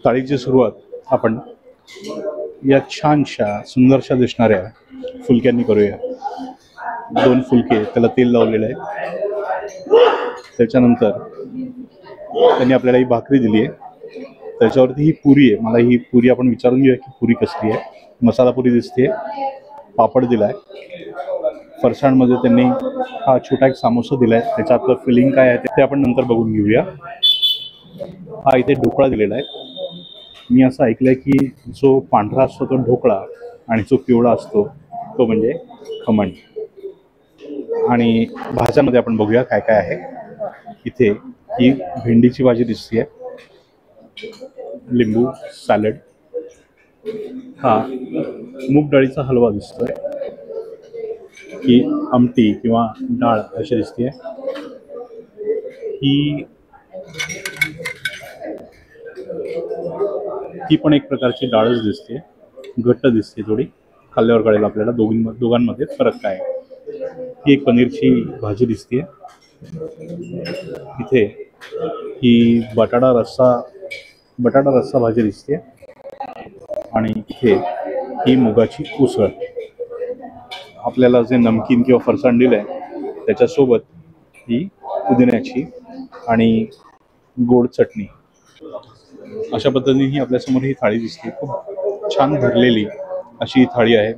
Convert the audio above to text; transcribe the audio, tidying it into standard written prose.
थाळीची सुरुवात आपण या छानशा सुंदरशा दिसणाऱ्या फुलक्यांनी करूया। 2 फुलके त्याला तेल लावलेलं आहे। त्याच्यानंतर त्यांनी आपल्याला ही भाकरी दिली आहे, त्याच्यावरती ही पुरी आहे। मला ही पुरी आपण विचारून घेऊया की पुरी कसली आहे। मसाला पुरी दिसते, पापड दिलाय, फरसाणमध्ये त्यांनी हा छोटा एक समोसा दिलाय। त्याच्यातलं फिलिंग काय आहे ते आपण नंतर बघून घेऊया। हा इथे ढोकळा दिलेला आहे। मी असं ऐकलंय की जो पांढरा असतो तो ढोकळा आणि जो पिवळा असतो तो म्हणजे खमण। आणि भाज्यामध्ये आपण बघूया काय काय आहे। इथे ही भेंडीची भाजी दिसते, लिंबू सॅलड, हा मूग डाळीचा हलवा दिसतोय, ही आमटी किंवा डाळ अशी दिसते, ही पण एक प्रकारची डाळच दिसते, घट्ट दिसते थोडी, खाल्ल्यावर कळेल आपल्याला दोघांमध्ये फरक काय आहे। ही एक पनीरची भाजी दिसते, इथे ही बटाटा रस्सा भाजी दिसते, आणि इथे ही मुगाची उसळ। आपल्याला जे नमकीन किंवा फरसाण दिलंय त्याच्यासोबत ही पुदिन्याची आणि गोड चटणी, अशा पद्धतीने ही आपल्यासमोर ही थाळी दिसते। खूप छान भरलेली अशी ही थाळी आहे।